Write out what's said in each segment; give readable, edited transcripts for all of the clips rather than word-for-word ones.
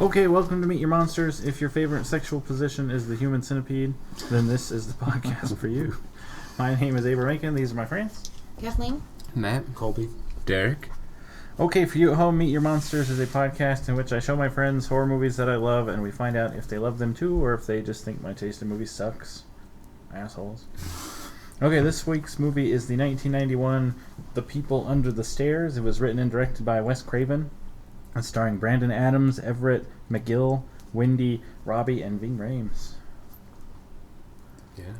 Okay, welcome to Meet Your Monsters. If your favorite sexual position is the human centipede, then this is the podcast for you. My name is Abraham Aiken. These are my friends. Kathleen. Matt. Colby. Derek. Okay, for you at home, Meet Your Monsters is a podcast in which I show my friends horror movies that I love, and we find out if they love them too, or if they just think my taste in movies sucks. Assholes. Okay, this week's movie is the 1991 The People Under the Stairs. It was written and directed by Wes Craven. It's starring Brandon Adams, Everett McGill, Wendy, Robbie, and Ving Rhames. Yeah.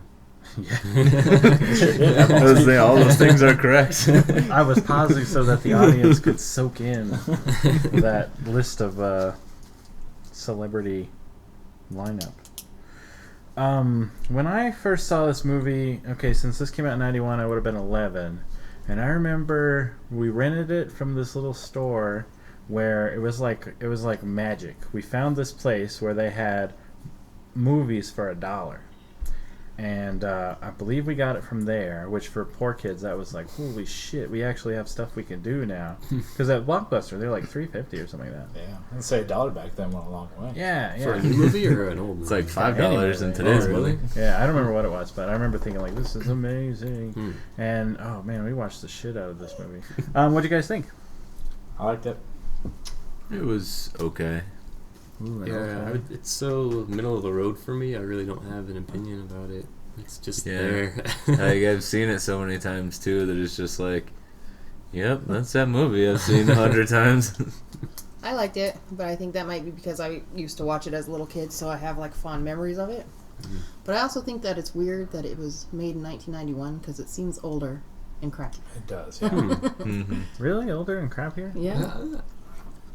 All those things are correct. I was pausing so that the audience could soak in that list of celebrity lineup. When I first saw this movie, okay, since this came out in 91, I would have been 11. And I remember we rented it from this little store where it was like magic. We found this place where they had movies for $1. And I believe we got it from there, which for poor kids, that was like, holy shit, we actually have stuff we can do now. Because at Blockbuster, they're like $3.50 or something like that. Yeah, I'd say $1 back then went a long way. Yeah. For a new movie or an old movie? It's like $5 in today's movie. Yeah, I don't remember what it was, but I remember thinking like, this is amazing. And, oh man, we watched the shit out of this movie. What do you guys think? I liked it. It was okay. Ooh, It's so middle of the road for me. I really don't have an opinion about it. It's just there. Like, I've seen it so many times too that it's just like, yep, that's that movie I've seen 100 times. I liked it, but I think that might be because I used to watch it as a little kid, so I have like fond memories of it. But I also think that it's weird that it was made in 1991 because it seems older and crappy. It does, yeah. Really? Older and crappier? Yeah.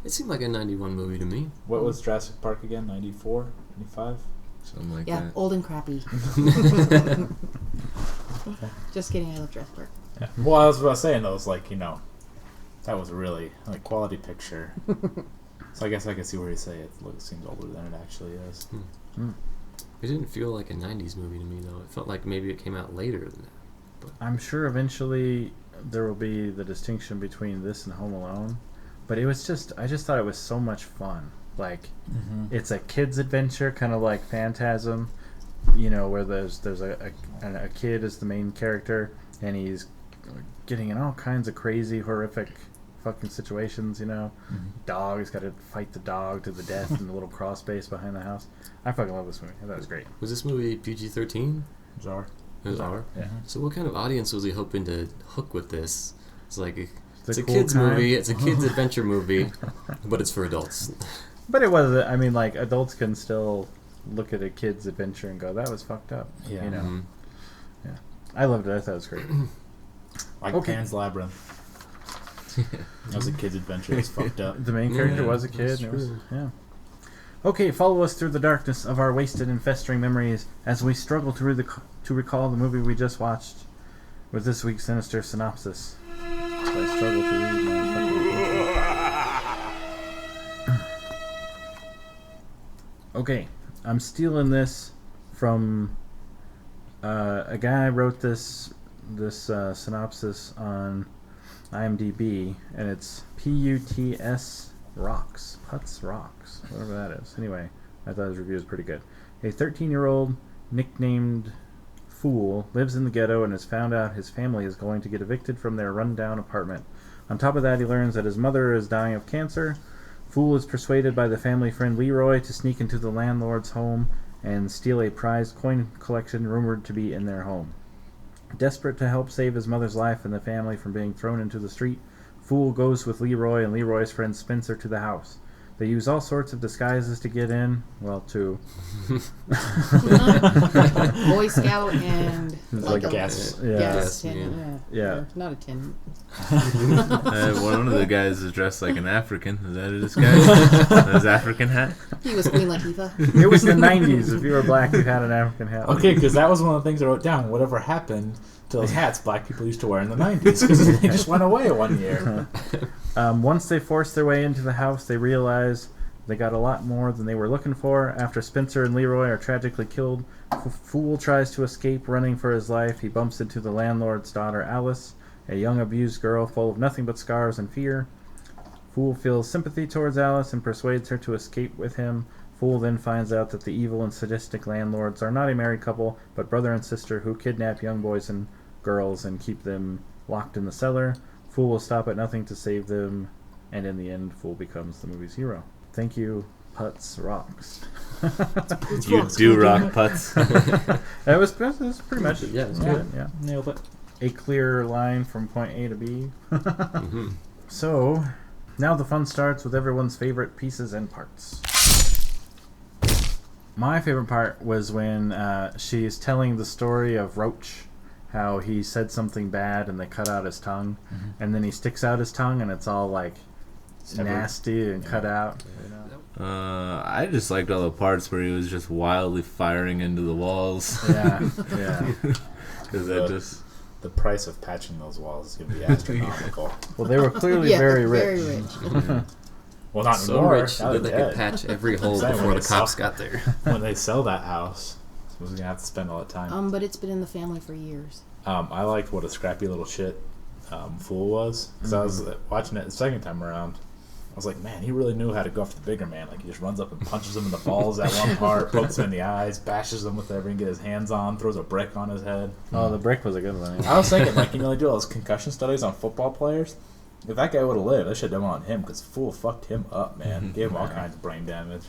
It seemed like a 91 movie to me. What was Jurassic Park again? 94? 95? Something like Yeah, that. old and crappy. Just kidding, I love Jurassic Park. Yeah. Well, I was about saying, though, it's like, that was a really quality picture. So I guess I can see where you say it seems older than it actually is. It didn't feel like a 90s movie to me, though. It felt like maybe it came out later than that. But I'm sure eventually there will be the distinction between this and Home Alone. But it was I just thought it was so much fun. Like, it's a kid's adventure, kind of like Phantasm, where there's a kid as the main character, and he's getting in all kinds of crazy, horrific fucking situations, Dog, he's got to fight the dog to the death in the little crawl space behind the house. I fucking love this movie. I thought it was great. was this movie PG-13? It's R. It was R? Yeah. So what kind of audience was he hoping to hook with this? It's like... It's a cool kid's kind. movie. It's a kid's adventure movie, but it's for adults. But it was, adults can still look at a kid's adventure and go, that was fucked up. Yeah. Yeah. I loved it. I thought it was great. Like Pan's Labyrinth. That was a kid's adventure. It was fucked up. The main character was a kid. And it was, yeah. Okay, follow us through the darkness of our wasted and festering memories as we struggle to recall the movie we just watched with this week's Sinister Synopsis. I struggle to read my fucking Okay, I'm stealing this from a guy wrote this synopsis on IMDb, and it's PUTS Rocks. Putz Rocks, whatever that is. Anyway, I thought his review was pretty good. A 13-year-old nicknamed Fool lives in the ghetto and has found out his family is going to get evicted from their rundown apartment. On top of that, he learns that his mother is dying of cancer. Fool is persuaded by the family friend Leroy to sneak into the landlord's home and steal a prized coin collection rumored to be in their home. Desperate to help save his mother's life and the family from being thrown into the street, Fool goes with Leroy and Leroy's friend Spencer to the house. They use all sorts of disguises to get in. Well, two. Boy Scout and like a gas. gas Yeah. tin. Yeah. Or not a tin. One of the guys is dressed like an African. Is that a disguise? His African hat? He was Queen Latifah. It was the 90s. If you were black, you had an African hat. Okay, because that was one of the things I wrote down. Whatever happened to those hats black people used to wear in the 90s? Because they just went away one year. Once they force their way into the house, they realize they got a lot more than they were looking for. After Spencer and Leroy are tragically killed, Fool tries to escape, running for his life. He bumps into the landlord's daughter, Alice, a young abused girl full of nothing but scars and fear. Fool feels sympathy towards Alice and persuades her to escape with him. Fool then finds out that the evil and sadistic landlords are not a married couple, but brother and sister who kidnap young boys and girls and keep them locked in the cellar. Fool will stop at nothing to save them, and in the end, Fool becomes the movie's hero. Thank you, Putz Rocks. You do rock putts. That was pretty much it. Yeah, it was good. Yeah. Nailed it. A clear line from point A to B. Mm-hmm. So, now the fun starts with everyone's favorite pieces and parts. My favorite part was when she's telling the story of Roach, how he said something bad and they cut out his tongue, and then he sticks out his tongue and it's all like nasty and cut out. I just liked all the parts where he was just wildly firing into the walls. Yeah. Because the price of patching those walls is going to be astronomical. Well, they were clearly very rich. Very rich. Well, not So anymore. rich Now that they they're could dead. patch every hole Saying before when the they cops sell- got there. When they sell that house, we're going to have to spend all that time. But it's been in the family for years. I liked what a scrappy little shit Fool was. Because I was watching it the second time around. I was like, man, he really knew how to go after the bigger man. Like, he just runs up and punches him in the balls at one part, pokes him in the eyes, bashes him with everything, get his hands on, throws a brick on his head. Oh, the brick was a good one. I was thinking, like, you know, they do all those concussion studies on football players. If that guy would have lived, they should have done it on him because Fool fucked him up, man. Gave him all kinds of brain damage.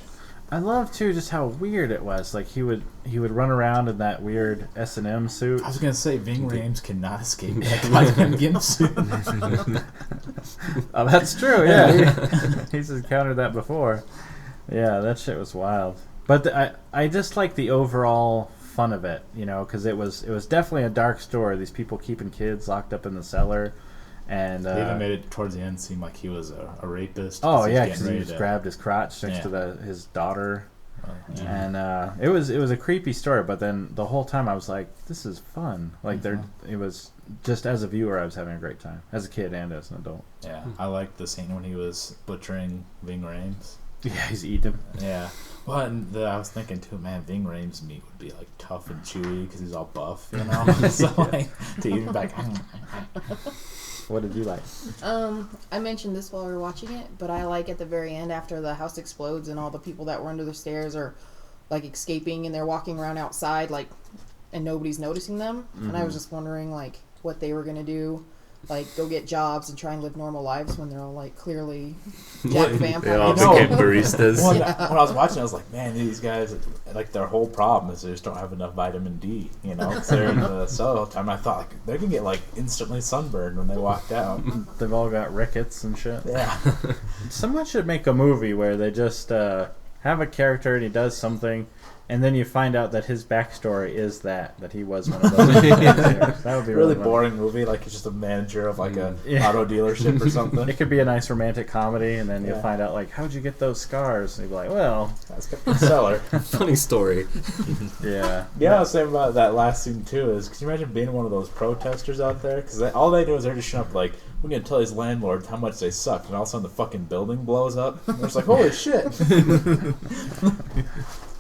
I love too just how weird it was. Like he would run around in that weird S&M suit. I was gonna say Ving Rhames cannot escape that Mike Gimp suit. Oh, that's true. Yeah, he's encountered that before. Yeah, that shit was wild. But I just like the overall fun of it, you know, because it was definitely a dark story. These people keeping kids locked up in the cellar, and They even made it towards the end seem like he was a rapist. oh he was yeah, getting because he ready just to- grabbed his crotch next Yeah. to his daughter. Yeah. And it was a creepy story, but then the whole time I was like, this is fun. Like it was just as a viewer I was having a great time, as a kid and as an adult. Yeah, I liked the scene when he was butchering Ving Rhames. Yeah, he's eating him. Yeah. Well, and I was thinking too, man, Ving Rhames' meat would be like tough and chewy because he's all buff, you know. So like to eat him back. What did you like? I mentioned this while we were watching it, but I like at the very end after the house explodes and all the people that were under the stairs are like escaping and they're walking around outside like and nobody's noticing them. And I was just wondering like what they were gonna do. Like go get jobs and try and live normal lives when they're all like clearly jack vampires. They all No. became baristas. When I was watching, I was like, man, these guys, like, their whole problem is they just don't have enough vitamin D, you know? 'Cause they're in the cell all the time. I thought, like, they can get, like, instantly sunburned when they walked out. They've all got rickets and shit. Yeah. Someone should make a movie where they just have a character and he does something, and then you find out that his backstory is that he was one of those. That would be Really fun. boring movie, like, he's just a manager of, like, a Yeah. auto dealership or something. It could be a nice romantic comedy, and then you'll Yeah. find out, like, how'd you get those scars? And you'll be like, well, That's the seller. Funny story. yeah. Yeah, I was saying about that last scene too is, could you imagine being one of those protesters out there? Because all they do is they're just showing up like, we're gonna tell these landlords how much they suck, and all of a sudden the fucking building blows up. And they're just like, holy shit! A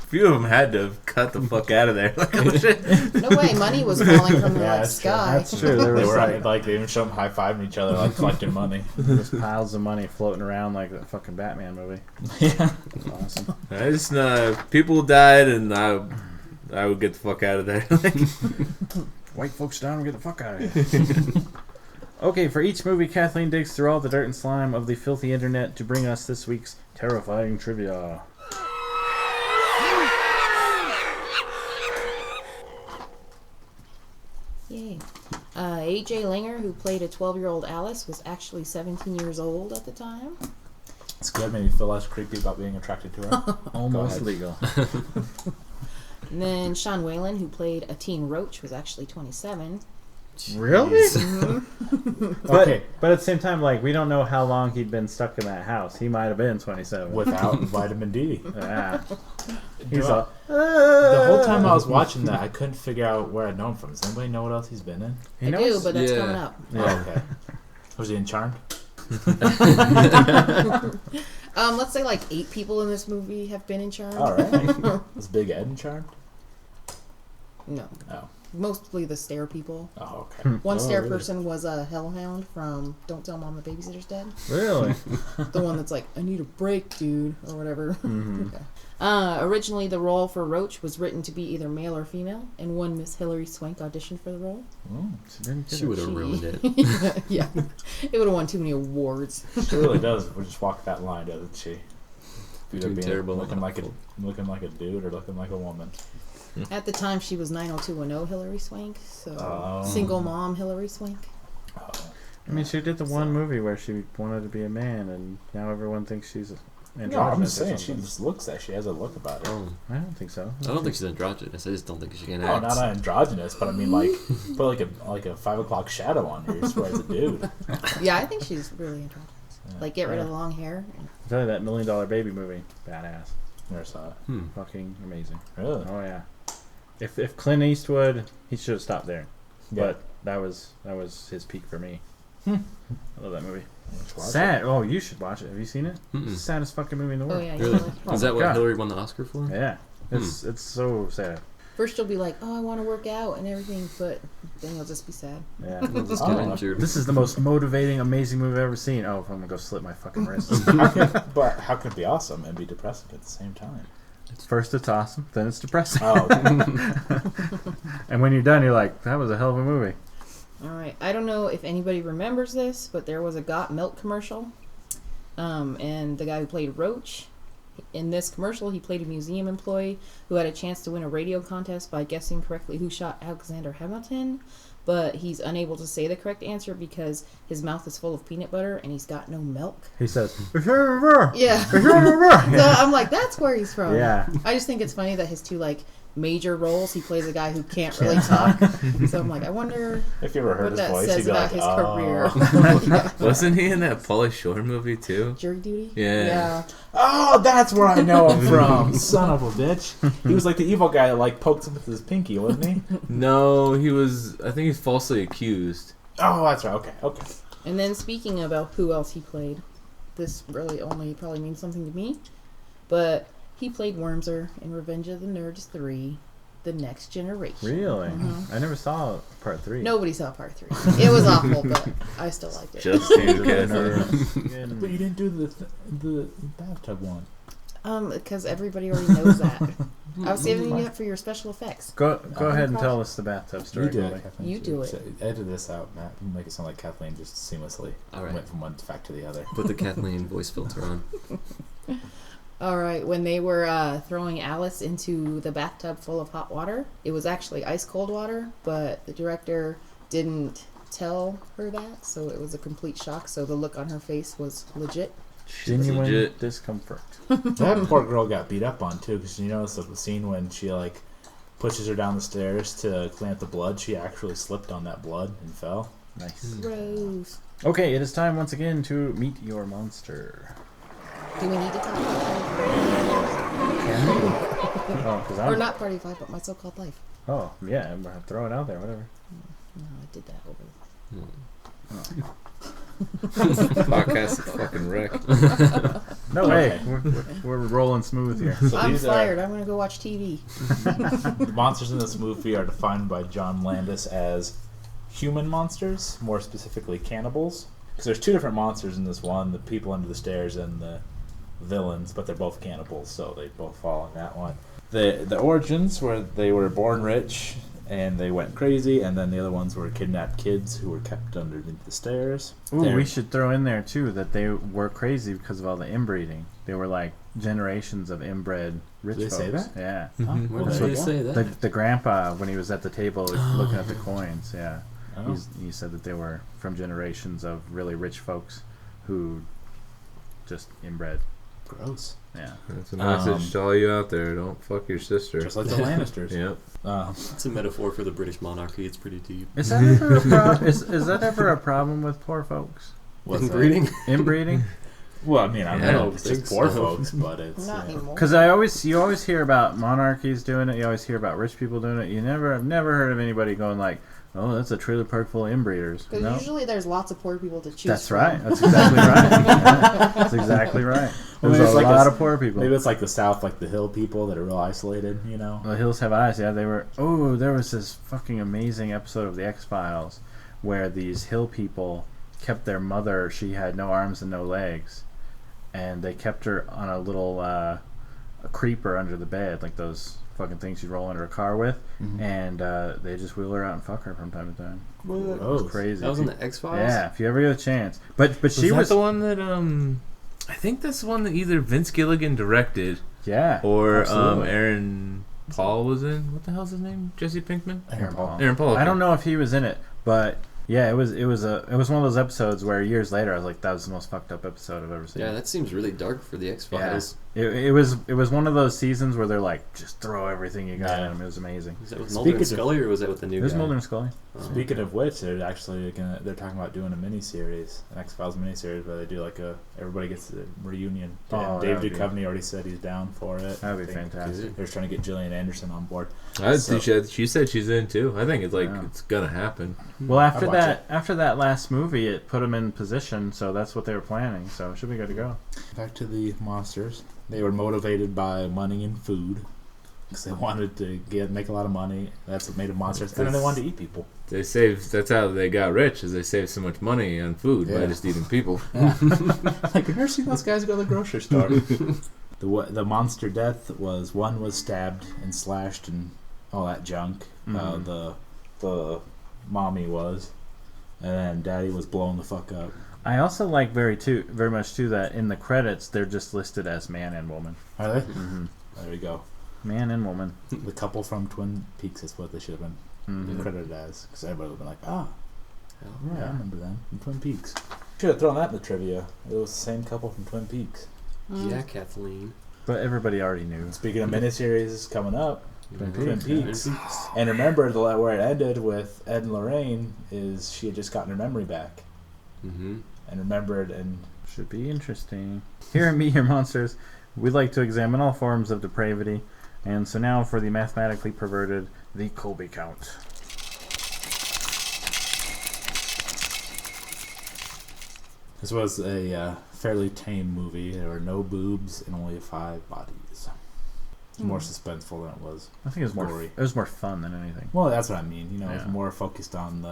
few of them had to have cut the fuck out of there. Like, oh, shit. No way, money was falling from the Yeah, like, that's true. sky. That's true. There They was were like they even show them high fiving each other, like collecting money. there's piles of money floating around like that fucking Batman movie. Yeah. It's awesome. I just people died, and I would get the fuck out of there. White folks down and get the fuck out of here. Okay, for each movie, Kathleen digs through all the dirt and slime of the filthy internet to bring us this week's terrifying trivia. Yay. A.J. Langer, who played a 12-year-old Alice, was actually 17 years old at the time. It's good. Made me feel less creepy about being attracted to her. Almost ahead. legal. And then Sean Whalen, who played a teen Roach, was actually 27. Really? But Okay. but at the same time, like, we don't know how long he'd been stuck in that house. He might have been 27. Without vitamin D. Yeah. He's Dude, all, the whole time I was watching that, I couldn't figure out where I'd known him from. Does anybody know what else he's been in? he I knows. do, but that's Yeah. coming up. Yeah. Oh, okay. Was he in Charmed? Let's say like 8 people in this movie have been in Charmed. All right. Was Big Ed in Charmed? No. Oh. Mostly the stare people. Oh, okay. One Oh, stare really? person was a hellhound from Don't Tell Mom the Babysitter's Dead. Really? The one that's like, I need a break, dude, or whatever. Mhm. Okay. Originally, the role for Roach was written to be either male or female, and one Miss Hilary Swank auditioned for the role. She didn't get She it. would have ruined it. Yeah. It would have won too many awards. She really does. We just walk that line, doesn't she? Either Between being terrible and looking like a awful. dude or looking like a woman. At the time, she was 90210 Hilary Swank, so Oh. single mom Hilary Swank. Oh. I mean, she did the one movie where she wanted to be a man, and now everyone thinks she's androgynous. No, I'm just or saying she something. just looks that she has a look about her. Oh, I don't think so. I don't think she's androgynous. I just don't think she can No, act. not androgynous, but I mean like put like a 5 o'clock shadow on her. You swear as a dude. Yeah, I think she's really androgynous. Yeah. Like, get rid of Yeah. the long hair. I tell you, that $1 Million Baby movie, badass, Never saw it. fucking amazing. Really? Oh yeah. If Clint Eastwood, he should have stopped there. Yeah. But that was his peak for me. I love that movie. Let's watch Sad. Oh, you should watch it. Have you seen it? It's the Mm-mm. saddest fucking movie in the Oh, world. yeah. Really? Really? Oh Is that my what God. Hillary won the Oscar for? Yeah. It's so sad. First, you'll be like, oh, I want to work out and everything, but then you'll just be sad. Yeah. We'll just Oh. get injured. This is the most motivating, amazing movie I've ever seen. Oh, I'm gonna go slit my fucking wrist. But how can it be awesome and be depressing at the same time? First it's awesome, then it's depressing. Oh, And when you're done, you're like, that was a hell of a movie. All right. I don't know if anybody remembers this, but there was a Got Milk commercial. And the guy who played Roach, in this commercial, he played a museum employee who had a chance to win a radio contest by guessing correctly who shot Alexander Hamilton. But he's unable to say the correct answer because his mouth is full of peanut butter and he's got no milk. He says, Yeah. So yeah. I'm like, that's where he's from. Yeah. I just think it's funny that his two, like, major roles, he plays a guy who can't really talk. So I'm like, I wonder if you ever heard what his that voice, says you'd be about like, his oh. career. Yeah. Wasn't he in that Pauly Shore movie too? Jury duty? Yeah. Oh, that's where I know him from. Son of a bitch. He was like the evil guy that like poked him with his pinky, wasn't he? No, he was. I think he's falsely accused. Oh, that's right. Okay. And then speaking about who else he played, this really only probably means something to me, but he played Wormser in Revenge of the Nerds 3, The Next Generation. Really? Mhm. I never saw part 3. Nobody saw part 3. It was awful, but I still liked it. Just you, Kathleen. But you didn't do the bathtub one. Because everybody already knows that. I was saving you up for your special effects. Go ahead and tell us the bathtub story. You do Molly. it, Kathleen. You do it. So edit this out, Matt. You make it sound like Kathleen just seamlessly All right. went from one fact to the other. Put the Kathleen voice filter on. All right, when they were throwing Alice into the bathtub full of hot water, it was actually ice cold water, but the director didn't tell her that, so it was a complete shock. So the look on her face was legit. Genuine Legit. discomfort. That poor girl got beat up on too, because you notice the scene when she like pushes her down the stairs to clean up the blood. She actually slipped on that blood and fell. Nice. Gross. Okay, it is time once again to meet your monster. Do we need to talk about Can we? Oh, because or I'm. not Party of Five, but My So-Called Life? Oh, yeah, throw it out there, whatever. No, I did that over. Podcast is fucking wrecked. No way. Okay. We're rolling smooth here. So I'm these fired. I'm gonna go watch TV. The monsters in this movie are defined by John Landis as human monsters, more specifically cannibals. Because there's two different monsters in this one: the people under the stairs and the villains, but they're both cannibals, so they both fall in that one. The origins were they were born rich and they went crazy, and then the other ones were kidnapped kids who were kept underneath the stairs. Ooh, They're- we should throw in there too that they were crazy because of all the inbreeding. They were like generations of inbred rich Did they say folks. that? Yeah. Where Well, did there they you go. say that? The grandpa, when he was at the table looking at the coins, yeah, Oh. he said that they were from generations of really rich folks who just inbred. Gross. Yeah. That's a message to all you out there. Don't fuck your sister. Just like the Lannisters. Yep. It's a metaphor for the British monarchy. It's pretty deep. Is that ever a is that ever a problem with poor folks? What's that? Inbreeding? Inbreeding? Well, I mean, I Yeah, don't know I if think it's poor so. folks, but it's Not anymore. Because you always hear about monarchies doing it. You always hear about rich people doing it. I've never heard of anybody going like, oh, that's a trailer park full of inbreeders. Because No. usually there's lots of poor people to choose That's from. right. That's exactly right. That's exactly right. Well, There's it's a like lot a- of poor people. Maybe it's like the South, like the hill people that are real isolated, you know? The Hills Have Eyes, yeah, they were. Oh, there was this fucking amazing episode of The X-Files where these hill people kept their mother. She had no arms and no legs, and they kept her on a little a creeper under the bed, like those fucking things you roll under a car with, and they just wheel her out and fuck her from time to time. It was crazy. That was in the X-Files? Yeah, if you ever get a chance. But she that was the one that I think that's the one that either Vince Gilligan directed yeah, or absolutely. Aaron Paul was in. What the hell's his name? Jesse Pinkman? Aaron Paul. Aaron Paul. I don't know if he was in it, but yeah, it was one of those episodes where years later I was like, that was the most fucked up episode I've ever seen. Yeah, that seems really dark for the X-Files. It was one of those seasons where they're like, just throw everything you got Yeah. at him. It was amazing. Was that with Mulder and Speaking of- Scully, or was that with the new It was guy? Mulder and Scully. Oh. Speaking of which, they're actually they're talking about doing a miniseries, an X-Files miniseries, where they do like everybody gets a reunion. Oh, Dave that would be- Duchovny already said he's down for it. That would be I think fantastic. They're just trying to get Gillian Anderson on board. I So- think she said she's in too. I think it's like Yeah. it's gonna happen. Well, after I'd watch after that last movie, it put him in position, so that's what they were planning. So it should be good to go. Back to the monsters. They were motivated by money and food because they wanted to make a lot of money. That's what made them monsters, and then they wanted to eat people. They saved. That's how they got rich. Is they saved so much money on food by Yeah. just eating people. Like, have you ever seen those guys go to the grocery store? The monster death was one was stabbed and slashed and all that junk. Mhm. The mommy was, and then daddy was blown the fuck up. I also like very much too that in the credits they're just listed as man and woman. Are they? Mm-hmm. There we go. Man and woman. The couple from Twin Peaks is what they should have been Mm-hmm. credited as, because everybody would have been like, ah, Hell, yeah, I Yeah. remember them from Twin Peaks. Should have thrown that in the trivia. It was the same couple from Twin Peaks. Yeah, Kathleen. But everybody already knew. Speaking of miniseries coming up, Twin Twin Peaks, Peaks. And remember, where it ended with Ed and Lorraine is she had just gotten her memory back Mm-hmm. and remembered, and Should be interesting. Here at Meet Your Monsters, we like to examine all forms of depravity, and so now for the mathematically perverted, the Colby count. this was a fairly tame movie. There were no boobs and only 5 bodies. It's more suspenseful than it was. I think it was more. Gory. It was more fun than anything. Well, that's what I mean. You know, it Yeah. was more focused on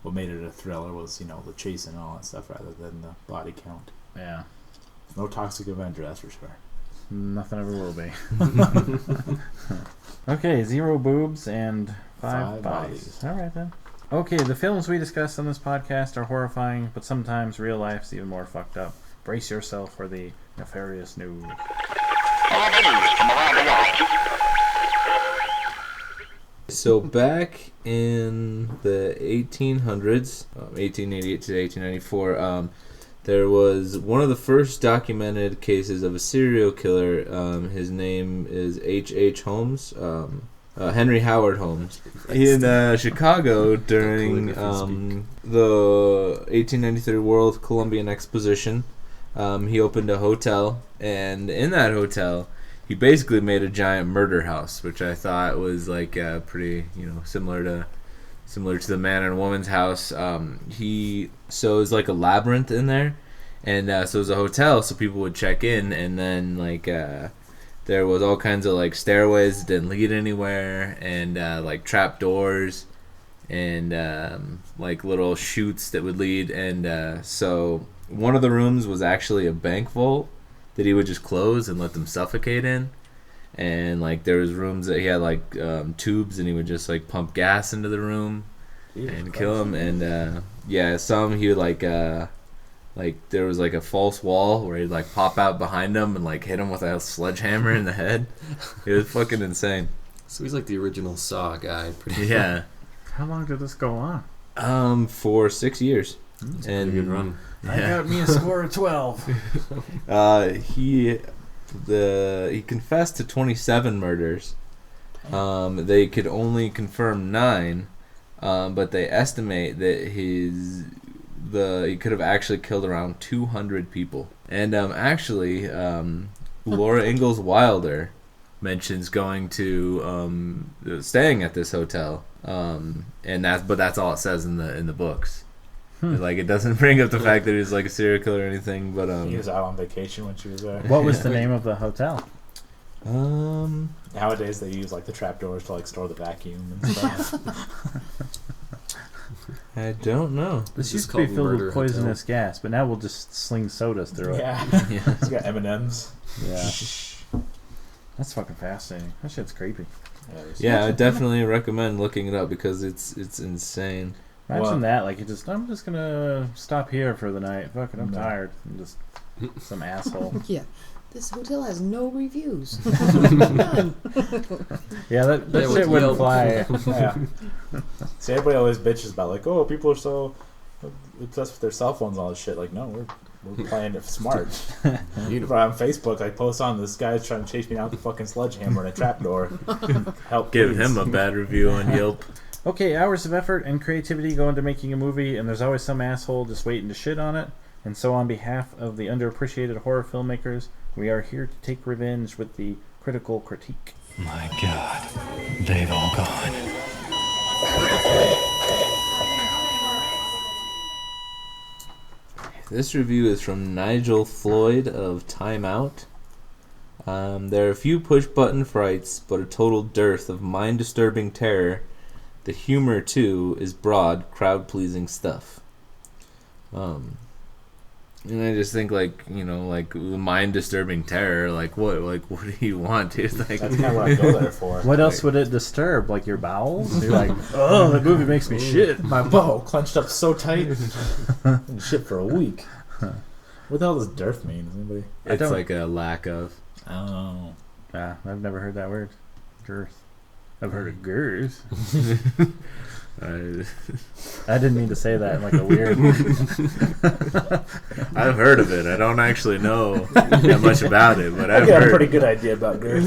what made it a thriller was, the chase and all that stuff rather than the body count. Yeah. No Toxic Avenger, that's for sure. Nothing ever will be. Okay, 0 boobs and 5 5 bodies. bodies. All right then. Okay, the films we discuss on this podcast are horrifying, but sometimes real life's even more fucked up. Brace yourself for the nefarious news. So back in the 1800s, 1888 to 1894, there was one of the first documented cases of a serial killer. His name is H.H. Holmes, Henry Howard Holmes, in Chicago during the 1893 World Columbian Exposition. He opened a hotel, and in that hotel, he basically made a giant murder house, which I thought was like pretty, similar to the man and woman's house. So it was like a labyrinth in there, and so it was a hotel, so people would check in, and then there was all kinds of like stairways that didn't lead anywhere, and like trap doors, and like little chutes that would lead, and so one of the rooms was actually a bank vault that he would just close and let them suffocate in, and like there was rooms that he had like tubes, and he would just like pump gas into the room and kill them, and some he would like there was like a false wall where he'd like pop out behind them and like hit him with a sledgehammer in the head. It was fucking insane. So he's like the original Saw guy. Pretty Yeah. How long did this go on? For 6 years. That's a And pretty good run. I got me a score of 12. He confessed to 27 murders. They could only confirm 9, but they estimate that he could have actually killed around 200 people. And Laura Ingalls Wilder mentions going to staying at this hotel, and that's all it says in the books. Like it doesn't bring up the fact that he's like a serial killer or anything. But He was out on vacation when she was there. What was the name of the hotel? Nowadays they use like the trapdoors to like store the vacuum and stuff. I don't know. This This used is to be called filled Murder with poisonous gas, but now we'll just sling sodas through it. Yeah. Yeah. It's got M&Ms. Yeah. That's fucking fascinating. That shit's creepy. Yeah, I definitely recommend looking it up because it's insane. Imagine Well- that, like, I'm just gonna stop here for the night. Fucking, I'm No. tired. I'm just some asshole. Yeah. This hotel has no reviews. None. Yeah, that Yeah, with shit wouldn't Yelp. fly. Yeah. See, everybody always bitches about like, oh, people are so obsessed with their cell phones and all this shit. Like, no, we're playing it smart. Beautiful. On Facebook, I post on this guy's trying to chase me down with a fucking sledgehammer and a trapdoor. Help, Give please. him a bad review on Yelp. Okay, hours of effort and creativity go into making a movie, and there's always some asshole just waiting to shit on it. And so, on behalf of the underappreciated horror filmmakers, we are here to take revenge with the critical critique. My God, they've all gone. This review is from Nigel Floyd of Time Out. There are a few push-button frights, but a total dearth of mind-disturbing terror. The humor, too, is broad, crowd-pleasing stuff. And I just think, like, you know, like, mind-disturbing terror, like, what do you want, dude? Like, That's kind of what I go there for. What else would it disturb? Like your bowels? You're like, oh, that movie makes me shit. My bow clenched up so tight and shit for a week. What the hell does dearth mean? Does anybody? it's like a lack of. I don't know. Ah, I've never heard that word. Girth. I've heard of girth. I didn't mean to say that in like a weird. I've heard of it. I don't actually know that much about it, but I I've got a heard. pretty good idea about girth.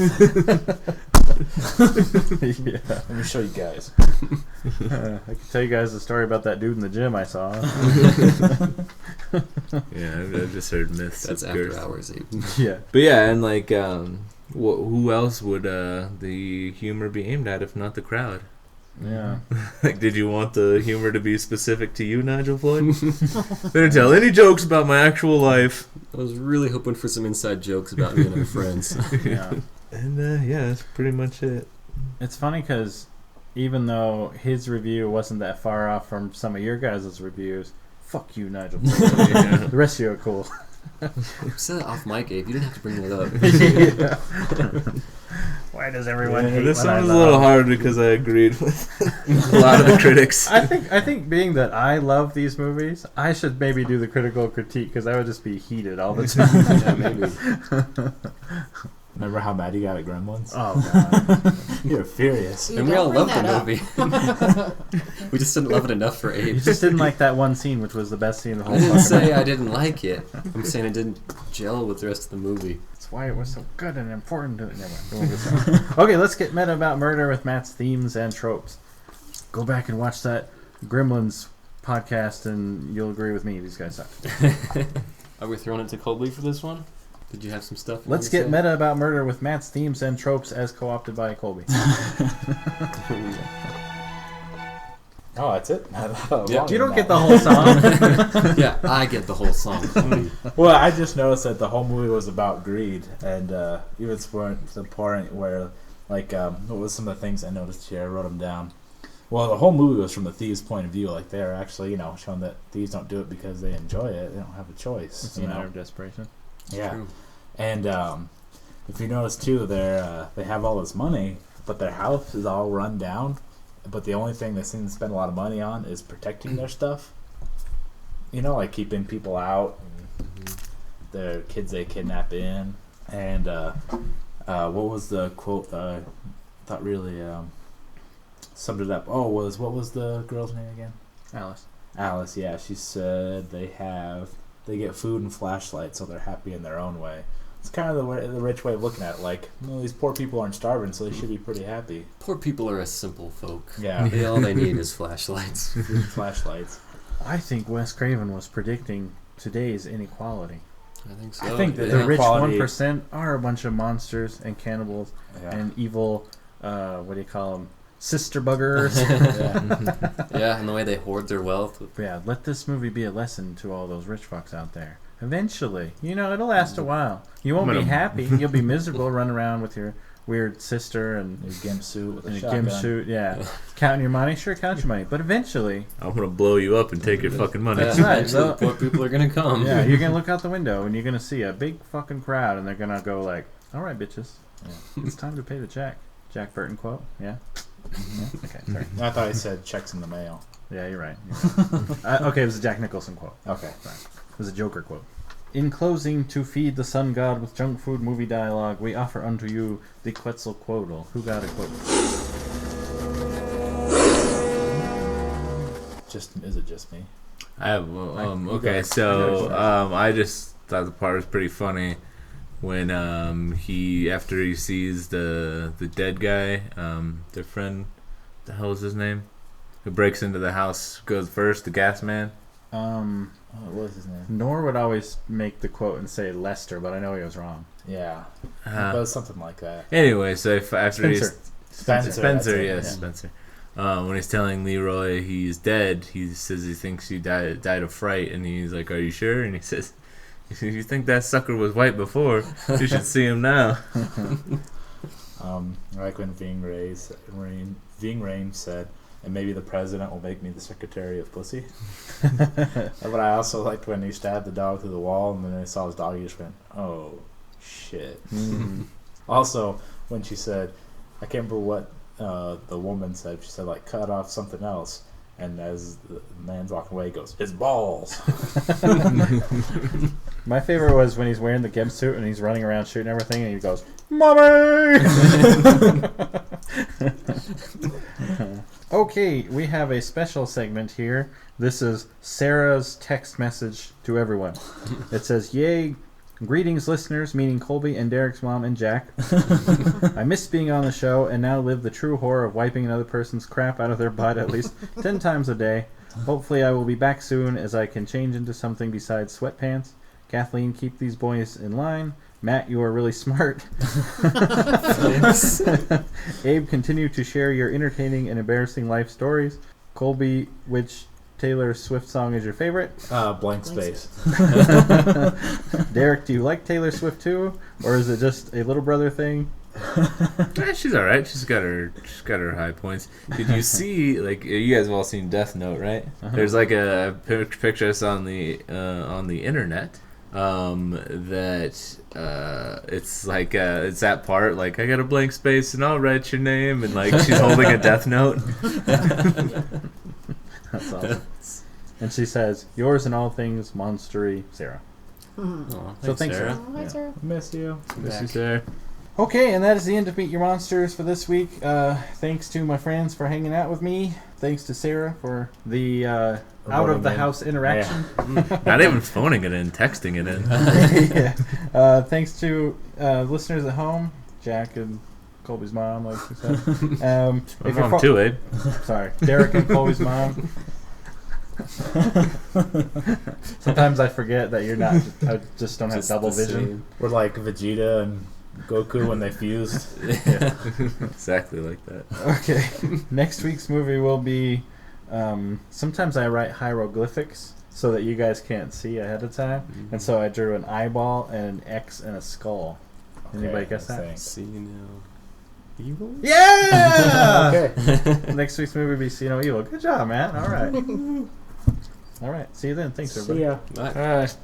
Yeah. Let me show you guys. I can tell you guys the story about that dude in the gym I saw. Yeah, I've just heard myths. That's of after girth. hours, Abe. Yeah. But yeah, and like, who else would the humor be aimed at if not the crowd? Yeah. Like, did you want the humor to be specific to you, Nigel Floyd? Didn't tell any jokes about my actual life. I was really hoping for some inside jokes about me and our friends. Yeah. And yeah, that's pretty much it. It's funny because even though his review wasn't that far off from some of your guys' reviews, fuck you, Nigel. The rest of you are cool. You said it off mic, Abe. You didn't have to bring that up. Why does everyone hate This when I one was a love? little hard because I agreed with a lot of the critics. I think being that I love these movies, I should maybe do the critical critique because I would just be heated all the time. Yeah, maybe. Remember how mad you got at Gremlins? Oh god. You're furious. You And we don't all bring loved the that movie. We just didn't love it enough for Abe. You just didn't like that one scene, which was the best scene of the whole I didn't fucking say movie. I didn't like it. I'm saying it didn't gel with the rest of the movie. That's why it was so good and important. Never mind. Don't get that. Okay, let's get meta about murder with Matt's themes and tropes. Go back and watch that Gremlins podcast, and you'll agree with me. These guys suck. Are we throwing it to Colby for this one? Did you have some stuff? you Let's wanted get to meta about murder with Matt's themes and tropes as co-opted by Colby. Oh, that's it? Yeah. You don't get the whole song. say? Yeah, I get the whole song. Colby. Well, I just noticed that the whole movie was about greed, and even to the point where, like, what was some of the things I noticed here? I wrote them down. Well, the whole movie was from the thieves' point of view. Like, they're actually, you know, showing that thieves don't do it because they enjoy it. They don't have a choice. It's a you matter know? of desperation. Yeah. True. And if you notice too, they have all this money, but their house is all run down. But the only thing they seem to spend a lot of money on is protecting their stuff. You know, like keeping people out, and their kids they kidnap in. And what was the quote that I thought really summed it up? Oh, what was the girl's name again? Alice. Alice. Yeah, she said they get food and flashlights, so they're happy in their own way. It's kind of the rich way of looking at it. Like, well, these poor people aren't starving, so they should be pretty happy. Poor people are a simple folk. Yeah, All they need is flashlights. flashlights. I think Wes Craven was predicting today's inequality. I think so. I think the the rich quality- 1% are a bunch of monsters and cannibals Yeah. and evil, what do you call them? Sister buggers. Yeah. Yeah, and the way they hoard their wealth. Yeah, let this movie be a lesson to all those rich fucks out there. Eventually, it'll last a while. You won't be happy. You'll be miserable running around with your weird sister and Your gimp suit with in a a shotgun. gimp suit. Yeah, counting your money. Sure, count your money. But eventually, I'm gonna blow you up and take your fucking money. That's right. Eventually, though. poor people are gonna come. yeah, you're gonna look out the window and you're gonna see a big fucking crowd, and they're gonna go like, "All right, bitches, it's time to pay the check." Jack Burton quote. Yeah. Yeah? Okay, sorry. I thought I said checks in the mail. Yeah, you're right. Okay, it was a Jack Nicholson quote. Okay. It was a Joker quote. In closing, to feed the sun god with junk food movie dialogue, we offer unto you the Quetzalcoatl. Who got a quote? Is it just me? I have okay, I so know I just thought the part was pretty funny when after he sees the dead guy, their friend, the hell is his name? Who breaks into the house, goes first, the gas man. What was his name? Nor would always make the quote and say Lester, but I know he was wrong. Yeah. It was something like that. Anyway, so after he's Spencer. Spencer. Spencer, that's it, yes, yeah. Spencer. When he's telling Leroy he's dead, he says he thinks he died of fright, and he's like, "Are you sure?" And he says, "If you think that sucker was white before, you should see him now." I like when Ving Rhames said, "And maybe the president will make me the secretary of pussy." But I also liked when he stabbed the dog through the wall, and then I saw his dog, he just went, "Oh, shit." Also, when she said, I can't remember what the woman said. She said, like, cut off something else. And as the man's walking away, he goes, "His balls." My favorite was when he's wearing the gimp suit and he's running around shooting everything, and he goes, "Mommy!" Okay, we have a special segment here. This is Sarah's text message to everyone. It says, "Yay, greetings listeners," meaning Colby and Derek's mom and Jack. "I miss being on the show and now live the true horror of wiping another person's crap out of their butt at least 10 times a day. Hopefully I will be back soon as I can change into something besides sweatpants. Kathleen, keep these boys in line. Matt, you are really smart. Abe, continue to share your entertaining and embarrassing life stories. Colby, which Taylor Swift song is your favorite? Blank space. Derek, do you like Taylor Swift too, or is it just a little brother thing? She's all right. She's got her high points. Did you see, like, you guys have all seen Death Note, right? There's like a picture I saw on the internet that it's like it's that part, like, I got a blank space and I'll write your name, and like she's holding a Death Note. That's awesome. And she says, "Yours in all things, monstery, Sarah." Oh, So thanks, Sarah. Oh, hi, Sarah. Miss you. Miss you, Sarah. Okay, and that is the end of Meet Your Monsters for this week. Thanks to my friends for hanging out with me. Thanks to Sarah for the out-of-the-house interaction. Not even phoning it in, texting it in. Yeah. Thanks to listeners at home, Jack and Colby's mom, like we said. My mom too, Abe. Sorry, Derek and Colby's mom. Sometimes I forget that you're not. I just don't have Just double the vision. same. We're like Vegeta and Goku when they fused. Exactly like that. Okay. Next week's movie will be. Sometimes I write hieroglyphics so that you guys can't see ahead of time, and so I drew an eyeball and an X and a skull. Anybody guess that? thanks. See now. Evil? Yeah. Okay. Next week's movie will be See No Evil. Good job, man. All right. All right. See you then. Thanks, everybody. See ya. Bye. All right.